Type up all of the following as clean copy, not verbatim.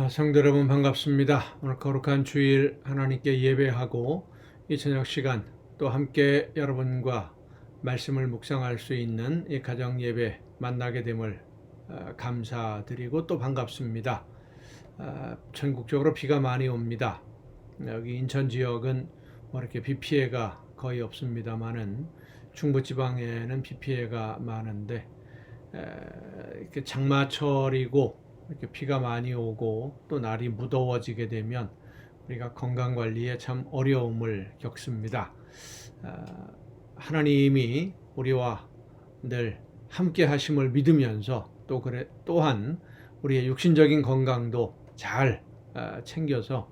성도 여러분 반갑습니다. 오늘 거룩한 주일 하나님께 예배하고 이 저녁 시간 또 함께 여러분과 말씀을 묵상할 수 있는 이 가정 예배 만나게 됨을 감사드리고 또 반갑습니다. 전국적으로 비가 많이 옵니다. 여기 인천 지역은 뭐 이렇게 비 피해가 거의 없습니다만은 중부지방에는 비 피해가 많은데 이렇게 장마철이고 이렇게 비가 많이 오고 또 날이 무더워지게 되면 우리가 건강 관리에 참 어려움을 겪습니다. 하나님이 우리와 늘 함께 하심을 믿으면서 또한 우리의 육신적인 건강도 잘 챙겨서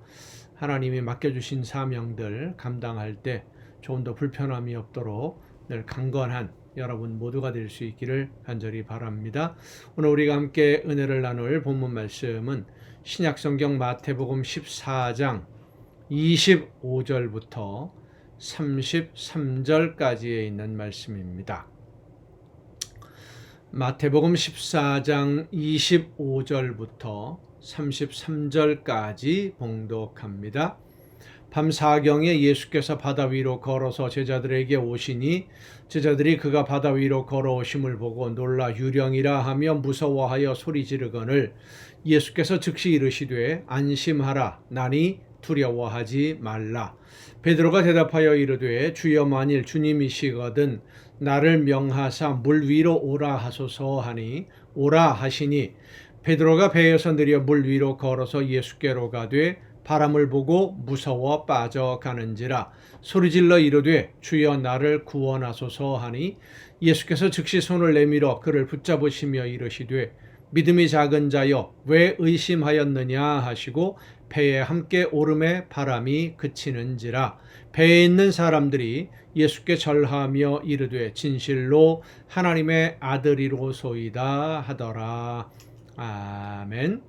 하나님이 맡겨주신 사명들 감당할 때 좀 더 불편함이 없도록 늘 강건한 여러분 모두가 될 수 있기를 간절히 바랍니다. 오늘 우리가 함께 은혜를 나눌 본문 말씀은 신약성경 마태복음 14장 25절부터 33절까지에 있는 말씀입니다. 마태복음 14장 25절부터 33절까지 봉독합니다. 밤 사경에 예수께서 바다 위로 걸어서 제자들에게 오시니 제자들이 그가 바다 위로 걸어오심을 보고 놀라 유령이라 하며 무서워하여 소리 지르거늘 예수께서 즉시 이르시되 안심하라 나니 두려워하지 말라. 베드로가 대답하여 이르되 주여 만일 주님이시거든 나를 명하사 물 위로 오라 하소서 하니 오라 하시니 베드로가 배에서 내려 물 위로 걸어서 예수께로 가되 바람을 보고 무서워 빠져가는지라 소리질러 이르되 주여 나를 구원하소서 하니 예수께서 즉시 손을 내밀어 그를 붙잡으시며 이르시되 믿음이 작은 자여 왜 의심하였느냐 하시고 배에 함께 오름에 바람이 그치는지라 배에 있는 사람들이 예수께 절하며 이르되 진실로 하나님의 아들이로소이다 하더라. 아멘.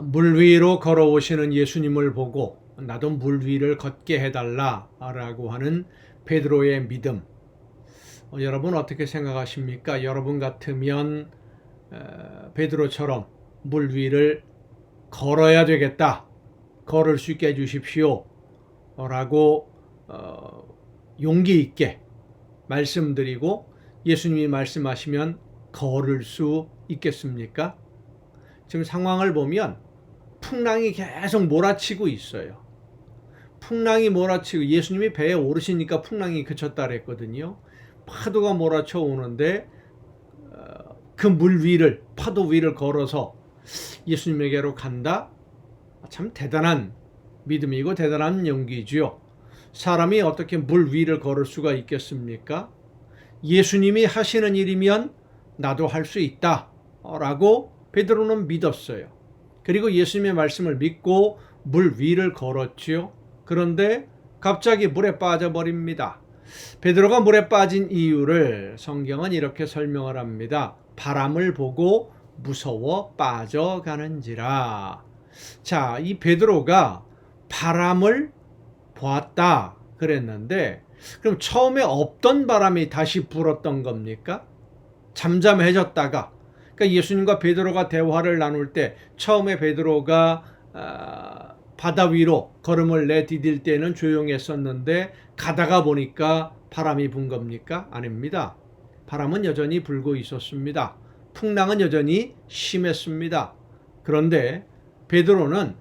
물 위로 걸어오시는 예수님을 보고 나도 물 위를 걷게 해달라라고 하는 베드로의 믿음. 여러분 어떻게 생각하십니까? 여러분 같으면 베드로처럼 물 위를 걸어야 되겠다. 걸을 수 있게 해주십시오. 라고 용기 있게 말씀드리고 예수님이 말씀하시면 걸을 수 있겠습니까? 지금 상황을 보면 풍랑이 계속 몰아치고 있어요. 풍랑이 몰아치고 예수님이 배에 오르시니까 풍랑이 그쳤다 그랬거든요. 파도가 몰아쳐 오는데 그 물 위를 파도 위를 걸어서 예수님에게로 간다. 참 대단한 믿음이고 대단한 용기지요. 사람이 어떻게 물 위를 걸을 수가 있겠습니까? 예수님이 하시는 일이면 나도 할 수 있다 라고 베드로는 믿었어요. 그리고 예수님의 말씀을 믿고 물 위를 걸었지요. 그런데 갑자기 물에 빠져버립니다. 베드로가 물에 빠진 이유를 성경은 이렇게 설명을 합니다. 바람을 보고 무서워 빠져가는지라. 자, 이 베드로가 바람을 보았다 그랬는데 그럼 처음에 없던 바람이 다시 불었던 겁니까? 잠잠해졌다가 그러니까 예수님과 베드로가 대화를 나눌 때 처음에 베드로가 바다 위로 걸음을 내디딜 때는 조용했었는데 가다가 보니까 바람이 분 겁니까? 아닙니다. 바람은 여전히 불고 있었습니다. 풍랑은 여전히 심했습니다. 그런데 베드로는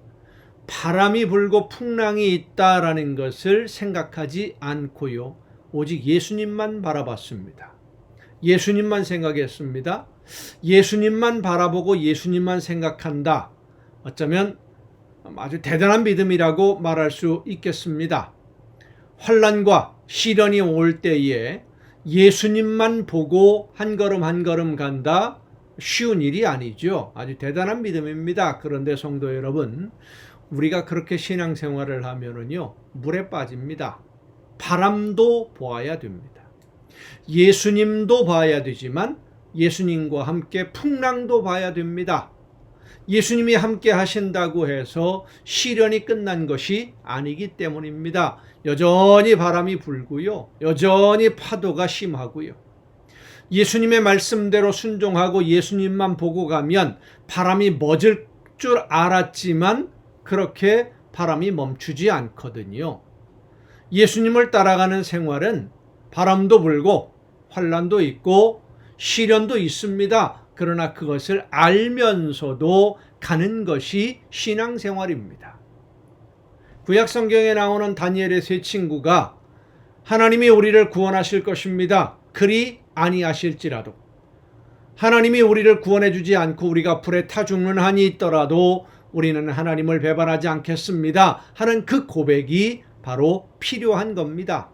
바람이 불고 풍랑이 있다라는 것을 생각하지 않고요. 오직 예수님만 바라봤습니다. 예수님만 생각했습니다. 예수님만 바라보고 예수님만 생각한다. 어쩌면 아주 대단한 믿음이라고 말할 수 있겠습니다. 환난과 시련이 올 때에 예수님만 보고 한 걸음 한 걸음 간다. 쉬운 일이 아니죠. 아주 대단한 믿음입니다. 그런데 성도 여러분, 우리가 그렇게 신앙생활을 하면은요, 물에 빠집니다. 바람도 보아야 됩니다. 예수님도 봐야 되지만 예수님과 함께 풍랑도 봐야 됩니다. 예수님이 함께 하신다고 해서 시련이 끝난 것이 아니기 때문입니다. 여전히 바람이 불고요. 여전히 파도가 심하고요. 예수님의 말씀대로 순종하고 예수님만 보고 가면 바람이 멎을 줄 알았지만 그렇게 바람이 멈추지 않거든요. 예수님을 따라가는 생활은 바람도 불고 환난도 있고 시련도 있습니다. 그러나 그것을 알면서도 가는 것이 신앙생활입니다. 구약 성경에 나오는 다니엘의 세 친구가 하나님이 우리를 구원하실 것입니다. 그리 아니하실지라도, 하나님이 우리를 구원해 주지 않고 우리가 불에 타 죽는 한이 있더라도 우리는 하나님을 배반하지 않겠습니다 하는 그 고백이 바로 필요한 겁니다.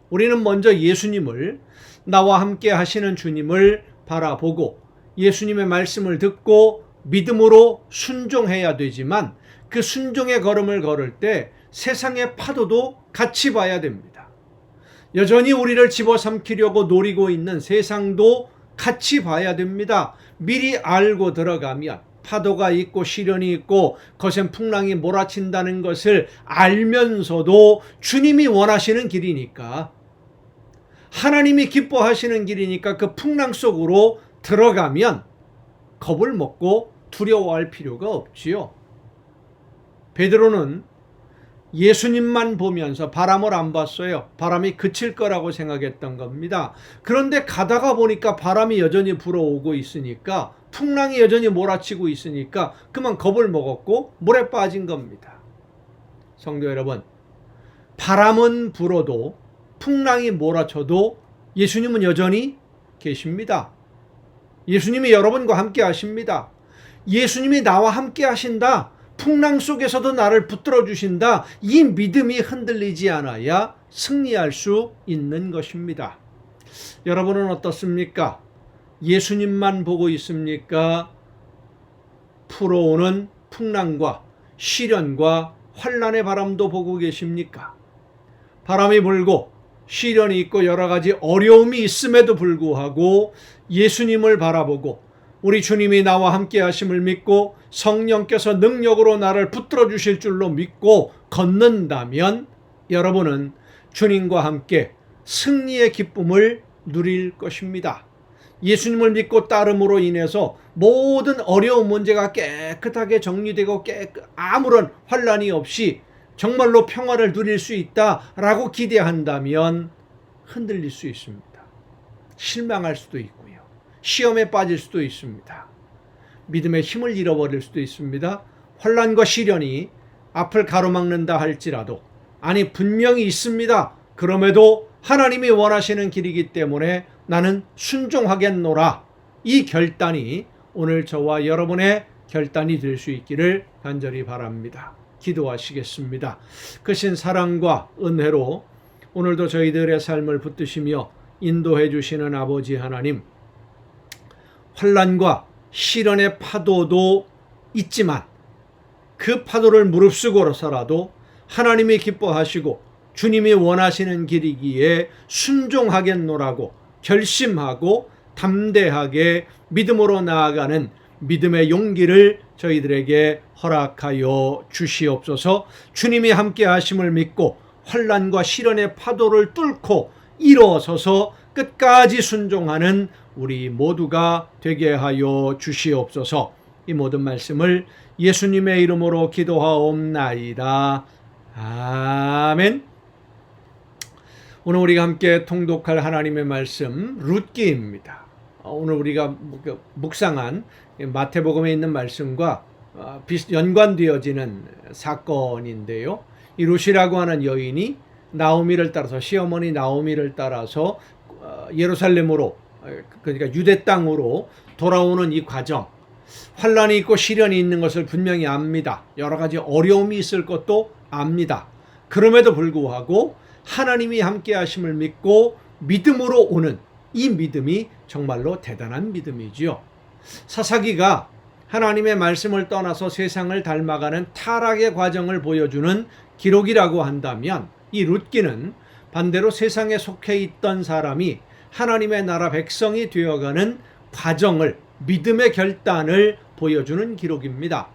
우리는 먼저 예수님을, 나와 함께 하시는 주님을 바라보고 예수님의 말씀을 듣고 믿음으로 순종해야 되지만, 그 순종의 걸음을 걸을 때 세상의 파도도 같이 봐야 됩니다. 여전히 우리를 집어삼키려고 노리고 있는 세상도 같이 봐야 됩니다. 미리 알고 들어가면 파도가 있고 시련이 있고 거센 풍랑이 몰아친다는 것을 알면서도 주님이 원하시는 길이니까, 하나님이 기뻐하시는 길이니까 그 풍랑 속으로 들어가면 겁을 먹고 두려워할 필요가 없지요. 베드로는 예수님만 보면서 바람을 안 봤어요. 바람이 그칠 거라고 생각했던 겁니다. 그런데 가다가 보니까 바람이 여전히 불어오고 있으니까, 풍랑이 여전히 몰아치고 있으니까 그만 겁을 먹었고 물에 빠진 겁니다. 성도 여러분, 바람은 불어도 풍랑이 몰아쳐도 예수님은 여전히 계십니다. 예수님이 여러분과 함께 하십니다. 예수님이 나와 함께 하신다, 풍랑 속에서도 나를 붙들어 주신다, 이 믿음이 흔들리지 않아야 승리할 수 있는 것입니다. 여러분은 어떻습니까? 예수님만 보고 있습니까? 불어오는 풍랑과 시련과 환난의 바람도 보고 계십니까? 바람이 불고 시련이 있고 여러 가지 어려움이 있음에도 불구하고 예수님을 바라보고 우리 주님이 나와 함께 하심을 믿고 성령께서 능력으로 나를 붙들어 주실 줄로 믿고 걷는다면 여러분은 주님과 함께 승리의 기쁨을 누릴 것입니다. 예수님을 믿고 따름으로 인해서 모든 어려운 문제가 깨끗하게 정리되고 아무런 환난이 없이 정말로 평화를 누릴 수 있다라고 기대한다면 흔들릴 수 있습니다. 실망할 수도 있고요. 시험에 빠질 수도 있습니다. 믿음의 힘을 잃어버릴 수도 있습니다. 환난과 시련이 앞을 가로막는다 할지라도, 아니 분명히 있습니다. 그럼에도 하나님이 원하시는 길이기 때문에 나는 순종하겠노라, 이 결단이 오늘 저와 여러분의 결단이 될 수 있기를 간절히 바랍니다. 기도하시겠습니다. 크신 사랑과 은혜로 오늘도 저희들의 삶을 붙드시며 인도해 주시는 아버지 하나님, 환난과 시련의 파도도 있지만 그 파도를 무릅쓰고서라도 하나님이 기뻐하시고 주님이 원하시는 길이기에 순종하겠노라고 결심하고 담대하게 믿음으로 나아가는 믿음의 용기를 저희들에게 허락하여 주시옵소서. 주님이 함께 하심을 믿고 환난과 시련의 파도를 뚫고 일어서서 끝까지 순종하는 우리 모두가 되게 하여 주시옵소서. 이 모든 말씀을 예수님의 이름으로 기도하옵나이다. 아멘. 오늘 우리가 함께 통독할 하나님의 말씀 룻기입니다. 오늘 우리가 묵상한 마태복음에 있는 말씀과 연관되어지는 사건인데요. 이 룻이라고 하는 여인이 나오미를 따라서, 시어머니 나오미를 따라서 예루살렘으로, 그러니까 유대 땅으로 돌아오는 이 과정, 환난이 있고 시련이 있는 것을 분명히 압니다. 여러 가지 어려움이 있을 것도 압니다. 그럼에도 불구하고 하나님이 함께 하심을 믿고 믿음으로 오는 이 믿음이 정말로 대단한 믿음이지요. 사사기가 하나님의 말씀을 떠나서 세상을 닮아가는 타락의 과정을 보여주는 기록이라고 한다면, 이 룻기는 반대로 세상에 속해 있던 사람이 하나님의 나라 백성이 되어가는 과정을, 믿음의 결단을 보여주는 기록입니다.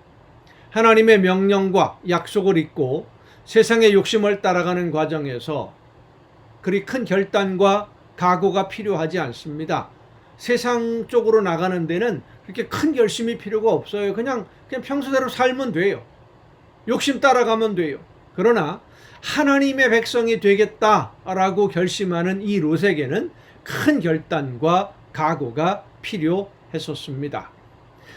하나님의 명령과 약속을 잊고 세상의 욕심을 따라가는 과정에서 그리 큰 결단과 각오가 필요하지 않습니다. 세상 쪽으로 나가는 데는 그렇게 큰 결심이 필요가 없어요. 그냥 평소대로 살면 돼요. 욕심 따라가면 돼요. 그러나 하나님의 백성이 되겠다라고 결심하는 이 롯에게는 큰 결단과 각오가 필요했었습니다.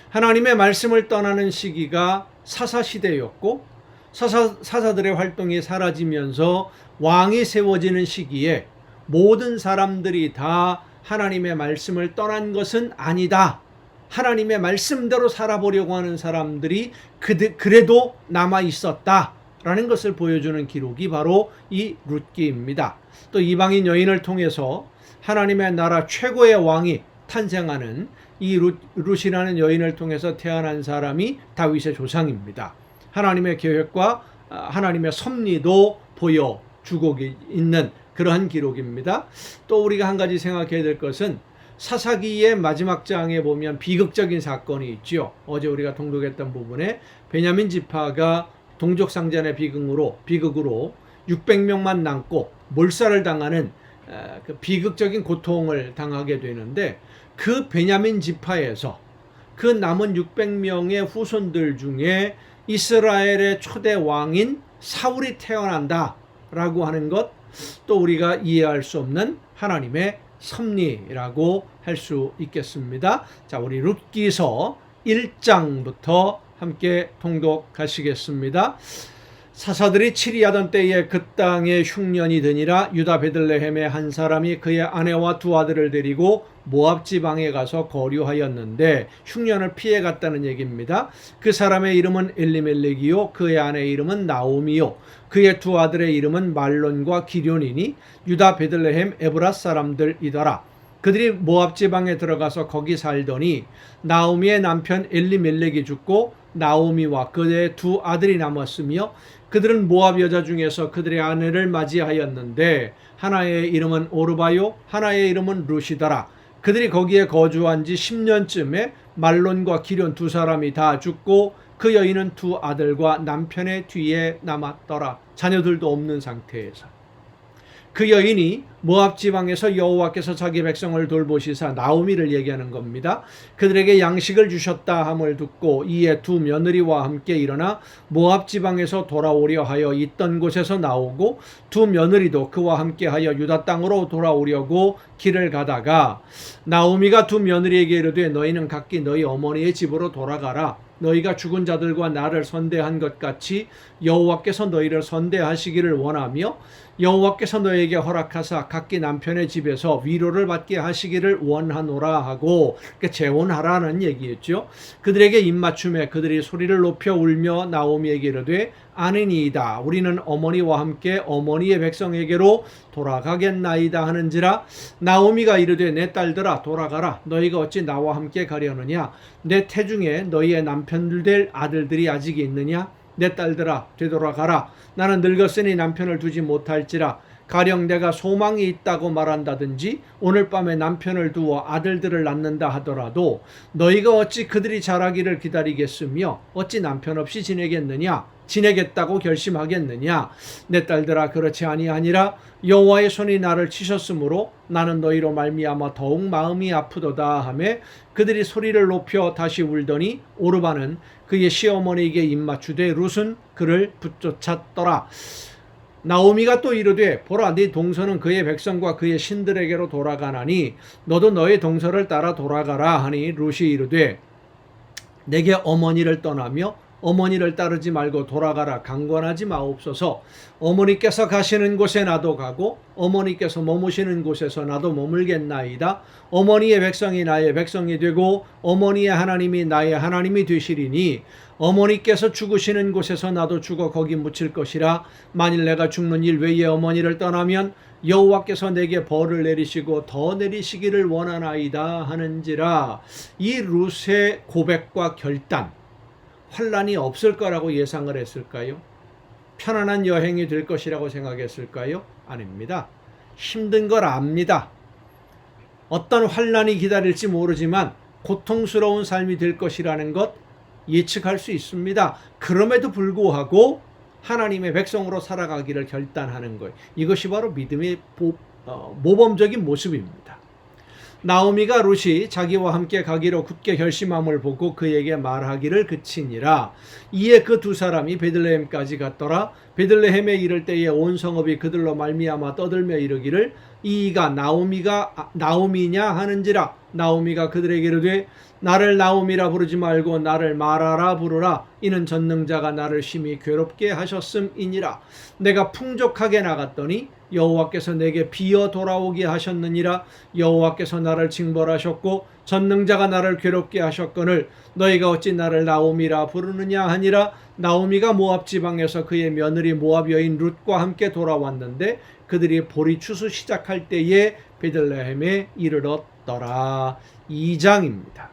하나님의 말씀을 떠나는 시기가 사사시대였고 사사들의 활동이 사라지면서 왕이 세워지는 시기에 모든 사람들이 다 하나님의 말씀을 떠난 것은 아니다. 하나님의 말씀대로 살아보려고 하는 사람들이 그래도 남아 있었다라는 것을 보여주는 기록이 바로 이 룻기입니다. 또 이방인 여인을 통해서 하나님의 나라 최고의 왕이 탄생하는 이 룻이라는 여인을 통해서 태어난 사람이 다윗의 조상입니다. 하나님의 계획과 하나님의 섭리도 보여주고 있는 그러한 기록입니다. 또 우리가 한 가지 생각해야 될 것은 사사기의 마지막 장에 보면 비극적인 사건이 있죠. 어제 우리가 통독했던 부분에 베냐민 지파가 동족상잔의 비극으로 600명만 남고 몰살을 당하는 그 비극적인 고통을 당하게 되는데, 그 베냐민 지파에서 그 남은 600명의 후손들 중에 이스라엘의 초대 왕인 사울이 태어난다라고 하는 것, 또 우리가 이해할 수 없는 하나님의 섭리라고 할 수 있겠습니다. 자, 우리 룻기서 1장부터 함께 통독하시겠습니다. 사사들이 치리하던 때에 그 땅에 흉년이 드니라. 유다 베들레헴의 한 사람이 그의 아내와 두 아들을 데리고 모압 지방에 가서 거류하였는데, 흉년을 피해 갔다는 얘기입니다. 그 사람의 이름은 엘리멜렉이요 그의 아내의 이름은 나오미요 그의 두 아들의 이름은 말론과 기럐이니 유다 베들레헴 에브라 사람들이더라. 그들이 모압 지방에 들어가서 거기 살더니 나오미의 남편 엘리멜렉이 죽고 나오미와 그의 두 아들이 남았으며, 그들은 모압 여자 중에서 그들의 아내를 맞이하였는데 하나의 이름은 오르바요 하나의 이름은 룻이더라. 그들이 거기에 거주한 지 10년쯤에 말론과 기럐 두 사람이 다 죽고 그 여인은 두 아들과 남편의 뒤에 남았더라. 자녀들도 없는 상태에서 그 여인이 모압 지방에서 여호와께서 자기 백성을 돌보시사 나오미를 얘기하는 겁니다. 그들에게 양식을 주셨다 함을 듣고 이에 두 며느리와 함께 일어나 모압 지방에서 돌아오려 하여 있던 곳에서 나오고, 두 며느리도 그와 함께 하여 유다 땅으로 돌아오려고 길을 가다가 나오미가 두 며느리에게 이르되 너희는 각기 너희 어머니의 집으로 돌아가라. 너희가 죽은 자들과 나를 선대한 것 같이 여호와께서 너희를 선대하시기를 원하며 여호와께서 너에게 허락하사 각기 남편의 집에서 위로를 받게 하시기를 원하노라 하고, 재혼하라는 얘기였죠. 그들에게 입맞춤에 그들이 소리를 높여 울며 나오미에게 이르되 아니니이다. 우리는 어머니와 함께 어머니의 백성에게로 돌아가겠나이다 하는지라. 나오미가 이르되 내 딸들아 돌아가라. 너희가 어찌 나와 함께 가려느냐? 내 태중에 너희의 남편들 될 아들들이 아직 있느냐? 내 딸들아 되돌아가라. 나는 늙었으니 남편을 두지 못할지라. 가령 내가 소망이 있다고 말한다든지 오늘 밤에 남편을 두어 아들들을 낳는다 하더라도 너희가 어찌 그들이 자라기를 기다리겠으며 어찌 남편 없이 지내겠느냐? 지내겠다고 결심하겠느냐? 내 딸들아 그렇지 아니하니라. 여호와의 손이 나를 치셨으므로 나는 너희로 말미암아 더욱 마음이 아프도다 하매 그들이 소리를 높여 다시 울더니 오르바는 그의 시어머니에게 입맞추되 룻은 그를 붙쫓았더라. 나오미가 또 이르되 보라 네 동서는 그의 백성과 그의 신들에게로 돌아가나니 너도 너의 동서를 따라 돌아가라 하니 룻이 이르되 내게 어머니를 떠나며 어머니를 따르지 말고 돌아가라. 강권하지 마옵소서. 어머니께서 가시는 곳에 나도 가고 어머니께서 머무시는 곳에서 나도 머물겠나이다. 어머니의 백성이 나의 백성이 되고 어머니의 하나님이 나의 하나님이 되시리니 어머니께서 죽으시는 곳에서 나도 죽어 거기 묻힐 것이라. 만일 내가 죽는 일 외에 어머니를 떠나면 여호와께서 내게 벌을 내리시고 더 내리시기를 원하나이다 하는지라. 이 룻의 고백과 결단, 환란이 없을 거라고 예상을 했을까요? 편안한 여행이 될 것이라고 생각했을까요? 아닙니다. 힘든 걸 압니다. 어떤 환란이 기다릴지 모르지만 고통스러운 삶이 될 것이라는 것 예측할 수 있습니다. 그럼에도 불구하고 하나님의 백성으로 살아가기를 결단하는 것, 이것이 바로 믿음의 모범적인 모습입니다. 나오미가 룻이 자기와 함께 가기로 굳게 결심함을 보고 그에게 말하기를 그치니라. 이에 그 두 사람이 베들레헴까지 갔더라. 베들레헴에 이를 때에 온 성읍이 그들로 말미암아 떠들며 이르기를 이가 나오미냐 하는지라. 나오미가 그들에게 이르되 나를 나오미라 부르지 말고 나를 마라라 부르라. 이는 전능자가 나를 심히 괴롭게 하셨음이니라. 내가 풍족하게 나갔더니 여호와께서 내게 비어 돌아오게 하셨느니라. 여호와께서 나를 징벌하셨고 전능자가 나를 괴롭게 하셨거늘 너희가 어찌 나를 나오미라 부르느냐 하니라. 나오미가 모압 지방에서 그의 며느리 모압 여인 룻과 함께 돌아왔는데 그들이 보리 추수 시작할 때에 베들레헴에 이르렀더라. 2장입니다.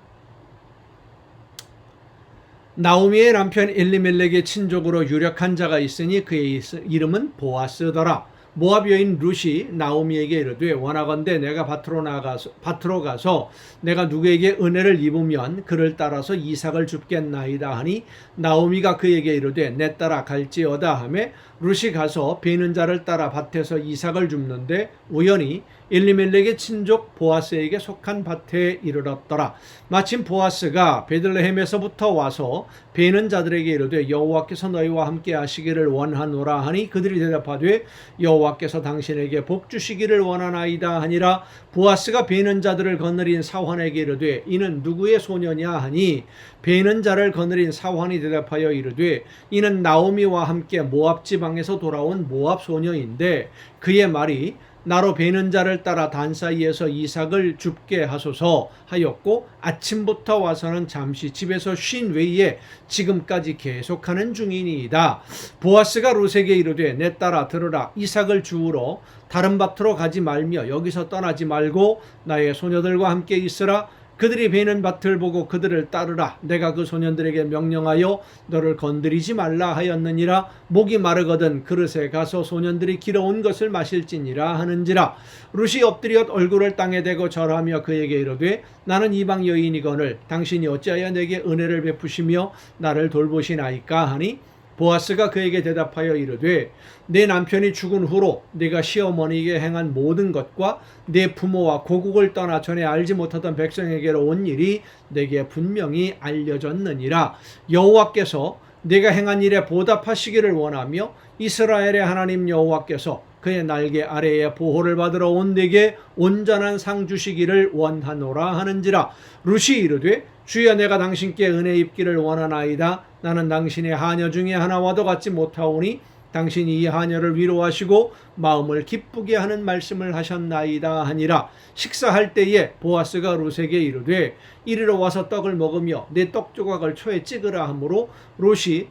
나오미의 남편 엘리멜렉의 친족으로 유력한 자가 있으니 그의 이름은 보아스더라. 모압 여인 룻이 나오미에게 이르되 원하건대 내가 밭으로 가서 내가 누구에게 은혜를 입으면 그를 따라서 이삭을 줍겠나이다 하니 나오미가 그에게 이르되 내 따라 갈지어다 하매 룻이 가서 베는 자를 따라 밭에서 이삭을 줍는데 우연히 엘리멜렉의 친족 보아스에게 속한 밭에 이르렀더라. 마침 보아스가 베들레헴에서부터 와서 베는 자들에게 이르되 여호와께서 너희와 함께 하시기를 원하노라 하니 그들이 대답하되 여호와께서 당신에게 복 주시기를 원하나이다 하니라. 보아스가 베는 자들을 거느린 사환에게 이르되 이는 누구의 소녀냐 하니 베는 자를 거느린 사환이 대답하여 이르되 이는 나오미와 함께 모압 지방에서 돌아온 모압 소녀인데 그의 말이 나로 베는 자를 따라 단 사이에서 이삭을 줍게 하소서 하였고 아침부터 와서는 잠시 집에서 쉰 외에 지금까지 계속하는 중이니이다. 보아스가 룻에게 이르되 내 딸아 들으라. 이삭을 주우러 다른 밭으로 가지 말며 여기서 떠나지 말고 나의 소녀들과 함께 있으라. 그들이 베는 밭을 보고 그들을 따르라. 내가 그 소년들에게 명령하여 너를 건드리지 말라 하였느니라. 목이 마르거든 그릇에 가서 소년들이 길어온 것을 마실지니라 하는지라. 룻이 엎드려 얼굴을 땅에 대고 절하며 그에게 이르되 나는 이방 여인이거늘 당신이 어찌하여 내게 은혜를 베푸시며 나를 돌보시나이까 하니 보아스가 그에게 대답하여 이르되 내 남편이 죽은 후로 네가 시어머니에게 행한 모든 것과 내 부모와 고국을 떠나 전에 알지 못하던 백성에게로 온 일이 내게 분명히 알려졌느니라. 여호와께서 네가 행한 일에 보답하시기를 원하며 이스라엘의 하나님 여호와께서 그의 날개 아래에 보호를 받으러 온 네게 온전한 상 주시기를 원하노라 하는지라. 룻이 이르되 주여 내가 당신께 은혜 입기를 원하나이다. 나는 당신의 하녀 중에 하나와도 같지 못하오니 당신이 이 하녀를 위로하시고 마음을 기쁘게 하는 말씀을 하셨나이다 하니라. 식사할 때에 보아스가 룻에게 이르되 이리로 와서 떡을 먹으며 내 떡 조각을 초에 찍으라 하므로 룻이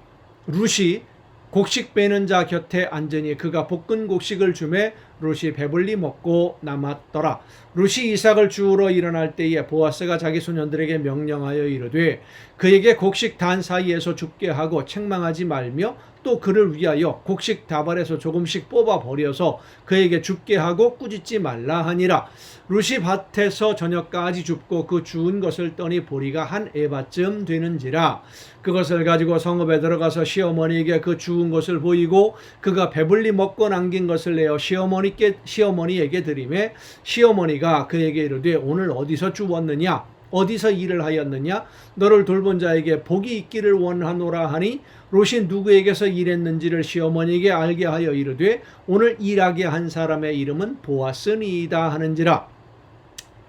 곡식 빼는 자 곁에 앉으니 그가 볶은 곡식을 주매 룻이 배불리 먹고 남았더라. 룻이 이삭을 주우러 일어날 때에 보아스가 자기 소년들에게 명령하여 이르되 그에게 곡식 단 사이에서 줍게 하고 책망하지 말며 또 그를 위하여 곡식 다발에서 조금씩 뽑아 버려서 그에게 줍게 하고 꾸짖지 말라 하니라. 룻이 밭에서 저녁까지 줍고 그 주운 것을 떠니 보리가 한 에바쯤 되는지라. 그것을 가지고 성읍에 들어가서 시어머니에게 그 주운 것을 보이고 그가 배불리 먹고 남긴 것을 내어 시어머니에게 드리매 시어머니가 그에게 이르되 오늘 어디서 주웠느냐 어디서 일을 하였느냐 너를 돌본 자에게 복이 있기를 원하노라 하니 롯이 누구에게서 일했는지를 시어머니에게 알게 하여 이르되 오늘 일하게 한 사람의 이름은 보아스니이다 하는지라.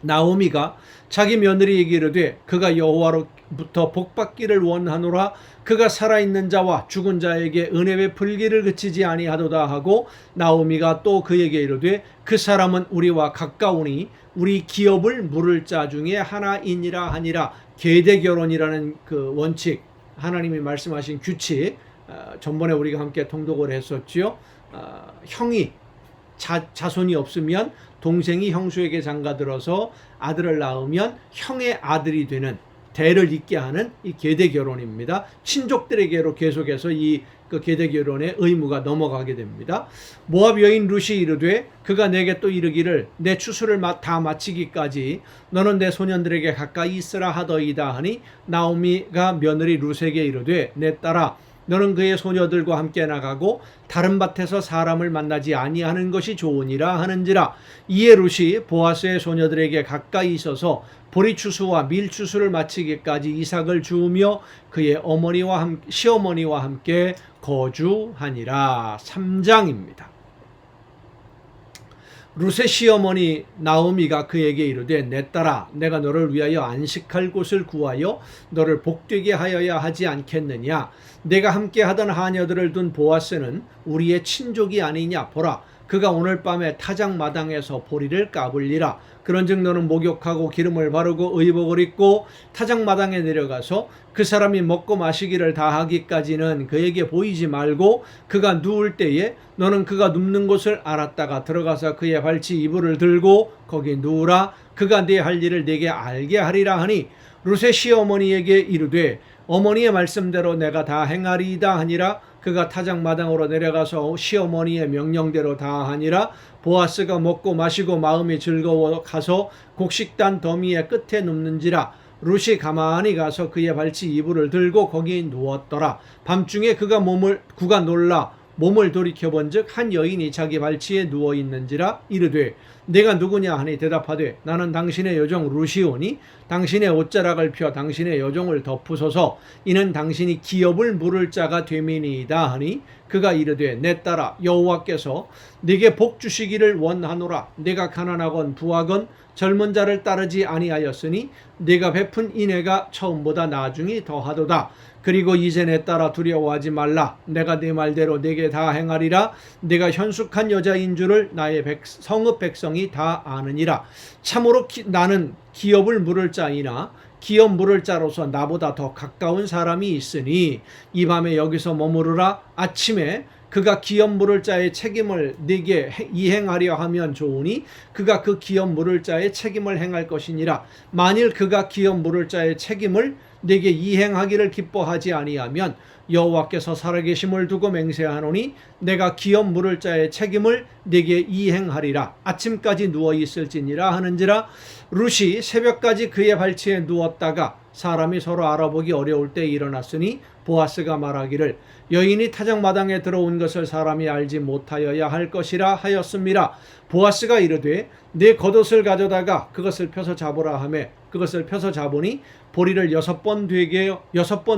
나오미가 자기 며느리에게 이르되 그가 여호와로부터 복받기를 원하노라. 그가 살아있는 자와 죽은 자에게 은혜 베풀기를 그치지 아니하도다 하고 나오미가 또 그에게 이르되 그 사람은 우리와 가까우니 우리 기업을 물을 자 중에 하나이니라 하니라. 계대 결혼이라는 그 원칙, 하나님이 말씀하신 규칙, 전번에 우리가 함께 통독을 했었지요. 형이 자손이 없으면 동생이 형수에게 장가들어서 아들을 낳으면 형의 아들이 되는, 대를 잇게 하는 이 계대 결혼입니다. 친족들에게로 계속해서 그 계대 결혼의 의무가 넘어가게 됩니다. 모압 여인 룻이 이르되 그가 내게 또 이르기를 내 추수를 다 마치기까지 너는 내 소년들에게 가까이 있으라 하더이다 하니 나오미가 며느리 룻에게 이르되 내 딸아 너는 그의 소녀들과 함께 나가고 다른 밭에서 사람을 만나지 아니하는 것이 좋으니라 하는지라. 이에 룻이 보아스의 소녀들에게 가까이 있어서 보리추수와 밀추수를 마치기까지 이삭을 주우며 그의 시어머니와 함께 거주하니라. 3장입니다. 룻의 시어머니 나오미가 그에게 이르되 내 딸아 내가 너를 위하여 안식할 곳을 구하여 너를 복되게 하여야 하지 않겠느냐. 내가 함께 하던 하녀들을 둔 보아스는 우리의 친족이 아니냐. 보라 그가 오늘 밤에 타작마당에서 보리를 까불리라. 그런즉 너는 목욕하고 기름을 바르고 의복을 입고 타작마당에 내려가서 그 사람이 먹고 마시기를 다하기까지는 그에게 보이지 말고 그가 누울 때에 너는 그가 눕는 곳을 알았다가 들어가서 그의 발치 이불을 들고 거기 누우라. 그가 네 할 일을 네게 알게 하리라 하니 룻의 시어머니에게 이르되 어머니의 말씀대로 내가 다 행하리이다 하니라. 그가 타작마당으로 내려가서 시어머니의 명령대로 다 하니라. 보아스가 먹고 마시고 마음이 즐거워 가서 곡식단 더미의 끝에 눕는지라. 룻이 가만히 가서 그의 발치 이불을 들고 거기 누웠더라. 밤중에 그가 놀라 몸을 돌이켜본즉 한 여인이 자기 발치에 누워 있는지라. 이르되 내가 누구냐 하니 대답하되 나는 당신의 여종 룻이오니 당신의 옷자락을 펴 당신의 여종을 덮으소서. 이는 당신이 기업을 물을 자가 됨이니이다 하니 그가 이르되 내 딸아 여호와께서 네게 복 주시기를 원하노라. 내가 가난하건 부하건 젊은 자를 따르지 아니하였으니 네가 베푼 인애가 처음보다 나중이 더하도다. 그리고 이제 내 딸아 두려워하지 말라. 내가 네 말대로 네게 다 행하리라. 네가 현숙한 여자인 줄을 나의 성읍 백성이 다 아느니라. 참으로 나는 기업을 물을 자이나 기업 물을 자로서 나보다 더 가까운 사람이 있으니 이 밤에 여기서 머무르라. 아침에 그가 기업 물을 자의 책임을 네게 이행하려 하면 좋으니 그가 그 기업 물을 자의 책임을 행할 것이니라. 만일 그가 기업 물을 자의 책임을 네게 이행하기를 기뻐하지 아니하면 여호와께서 살아계심을 두고 맹세하노니 내가 기업 물을 자의 책임을 네게 이행하리라. 아침까지 누워 있을지니라 하는지라. 룻이 새벽까지 그의 발치에 누웠다가 사람이 서로 알아보기 어려울 때 일어났으니 보아스가 말하기를 여인이 타작마당에 들어온 것을 사람이 알지 못하여야 할 것이라 하였습니다. 보아스가 이르되 내 겉옷을 가져다가 그것을 펴서 잡으라 하매 그것을 펴서 잡으니 보리를 6번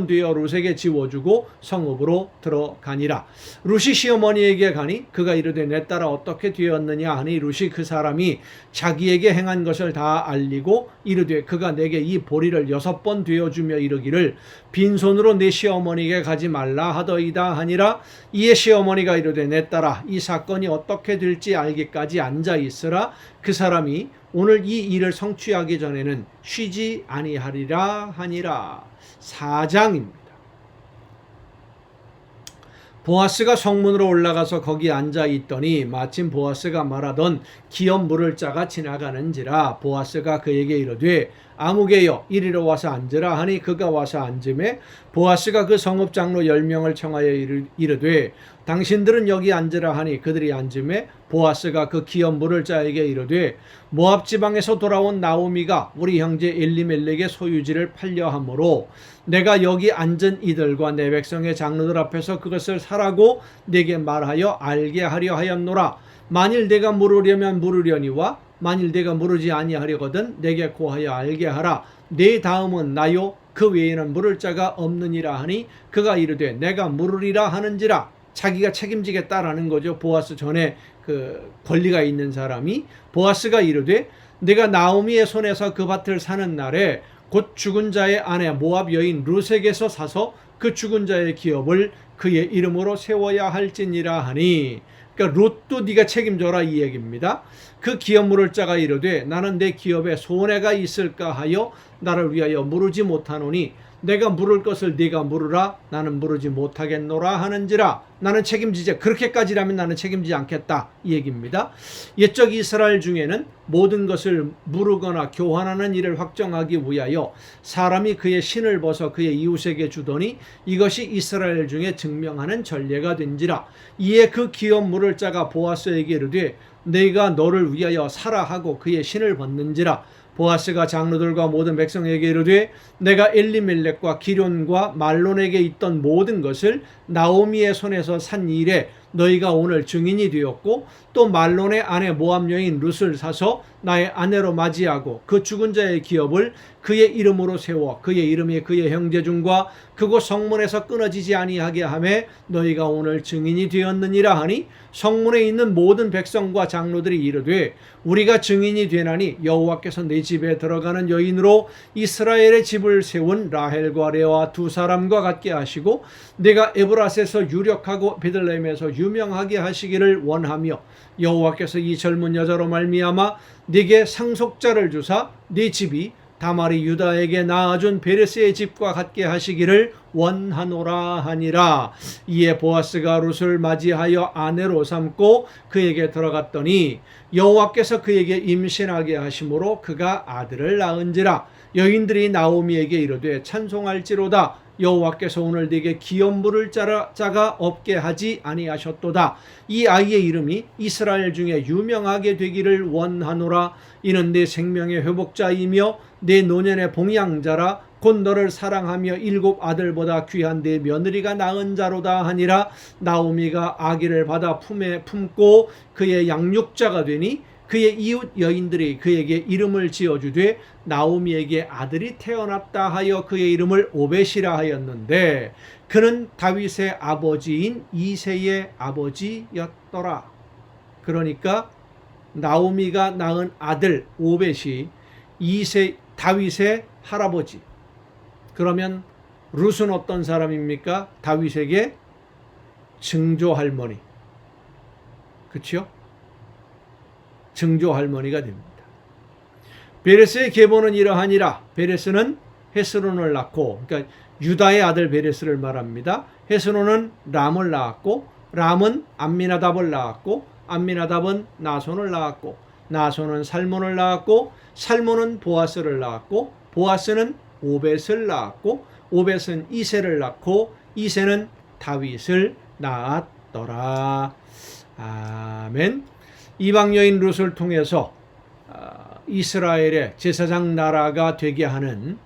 되어 룻에게 지워주고 성읍으로 들어가니라. 룻이 시어머니에게 가니 그가 이르되 내 딸아 어떻게 되었느냐 하니 룻이 그 사람이 자기에게 행한 것을 다 알리고 이르되 그가 내게 이 보리를 6번 되어주며 이르기를 빈손으로 내 시어머니에게 가지 말라 하더이다 하니라. 이에 시어머니가 이르되 내 딸아 이 사건이 어떻게 될지 알기까지 앉아 있으라. 그 사람이 오늘 이 일을 성취하기 전에는 쉬지 아니하리라 하니라. 4장입니다. 보아스가 성문으로 올라가서 거기 앉아 있더니 마침 보아스가 말하던 기업 물을 자가 지나가는지라. 보아스가 그에게 이르되 아무개여 이리로 와서 앉으라 하니 그가 와서 앉음에 보아스가 그 성읍 장로 10명을 청하여 이르되 당신들은 여기 앉으라 하니 그들이 앉음에 보아스가 그 기업 물을 자에게 이르되 모압 지방에서 돌아온 나오미가 우리 형제 엘리멜렉의 소유지를 팔려 하므로 내가 여기 앉은 이들과 내 백성의 장로들 앞에서 그것을 사라고 내게 말하여 알게 하려 하였노라. 만일 내가 물으려면 물으려니와 만일 내가 물으지 아니하려거든 내게 고하여 알게 하라. 내 다음은 나요 그 외에는 물을 자가 없느니라 하니 그가 이르되 내가 물으리라 하는지라. 자기가 책임지겠다라는 거죠. 보아스 전에 그 권리가 있는 사람이. 보아스가 이르되 내가 나오미의 손에서 그 밭을 사는 날에 곧 죽은 자의 아내 모압 여인 룻에게서 사서 그 죽은 자의 기업을 그의 이름으로 세워야 할지니라 하니. 그러니까 룻도 네가 책임져라 이 얘기입니다. 그 기업 물을 자가 이르되 나는 내 기업에 손해가 있을까 하여 나를 위하여 물으지 못하노니 내가 물을 것을 네가 물으라. 나는 물으지 못하겠노라 하는지라. 나는 책임지지 그렇게까지라면 나는 책임지지 않겠다 이 얘기입니다. 옛적 이스라엘 중에는 모든 것을 물으거나 교환하는 일을 확정하기 위하여 사람이 그의 신을 벗어 그의 이웃에게 주더니 이것이 이스라엘 중에 증명하는 전례가 된지라. 이에 그 기업 물을 자가 보아스에게 이르되 내가 너를 위하여 사라 하고 그의 신을 벗는지라. 보아스가 장로들과 모든 백성에게 이르되 내가 엘리멜렉과 기럨과 말론에게 있던 모든 것을 나오미의 손에서 산 일에 너희가 오늘 증인이 되었고 또 말론의 아내 모압 여인 룻을 사서 나의 아내로 맞이하고 그 죽은 자의 기업을 그의 이름으로 세워 그의 이름이 그의 형제 중과 그곳 성문에서 끊어지지 아니하게 하매 너희가 오늘 증인이 되었느니라 하니 성문에 있는 모든 백성과 장로들이 이르되 우리가 증인이 되나니 여호와께서 내 집에 들어가는 여인으로 이스라엘의 집을 세운 라헬과 레아 두 사람과 같게 하시고 내가 에브라스에서 유력하고 베들레헴에서 유명하게 하시기를 원하며 여호와께서 이 젊은 여자로 말미암아 네게 상속자를 주사 네 집이 다말이 유다에게 낳아준 베레스의 집과 같게 하시기를 원하노라 하니라. 이에 보아스가 룻을 맞이하여 아내로 삼고 그에게 들어갔더니 여호와께서 그에게 임신하게 하심으로 그가 아들을 낳은지라. 여인들이 나오미에게 이르되 찬송할지로다. 여호와께서 오늘 네게 기업 물을 자가 없게 하지 아니하셨도다. 이 아이의 이름이 이스라엘 중에 유명하게 되기를 원하노라. 이는 내 생명의 회복자이며 내 노년의 봉양자라. 곧 너를 사랑하며 7 아들보다 귀한 내 며느리가 낳은 자로다 하니라. 나오미가 아기를 받아 품에 품고 그의 양육자가 되니 그의 이웃 여인들이 그에게 이름을 지어주되 나오미에게 아들이 태어났다 하여 그의 이름을 오벳이라 하였는데 그는 다윗의 아버지인 이새의 아버지였더라. 그러니까 나오미가 낳은 아들 오벳이 다윗의 할아버지. 그러면 룻은 어떤 사람입니까? 다윗에게 증조 할머니. 그렇죠? 증조 할머니가 됩니다. 베레스의 계보는 이러하니라. 베레스는 헤스론을 낳고, 그러니까 유다의 아들 베레스를 말합니다. 헤스론은 람을 낳았고, 람은 암미나답을 낳았고, 암미나답은 나손을 낳았고, 나손은 살몬을 낳았고, 살몬은 보아스를 낳았고, 보아스는 오벳을 낳았고, 오벳은 이새를 낳고, 이새는 다윗을 낳았더라. 아멘. 이방 여인 룻을 통해서 이스라엘의 제사장 나라가 되게 하는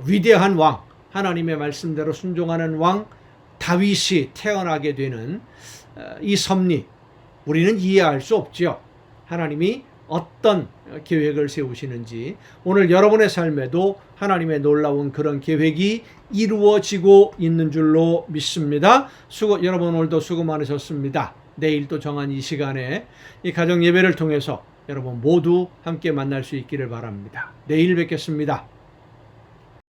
위대한 왕, 하나님의 말씀대로 순종하는 왕 다윗이 태어나게 되는 이 섭리, 우리는 이해할 수 없죠. 하나님이 어떤 계획을 세우시는지 오늘 여러분의 삶에도 하나님의 놀라운 그런 계획이 이루어지고 있는 줄로 믿습니다. 여러분 오늘도 수고 많으셨습니다. 내일 또 정한 이 시간에 이 가정 예배를 통해서 여러분 모두 함께 만날 수 있기를 바랍니다. 내일 뵙겠습니다.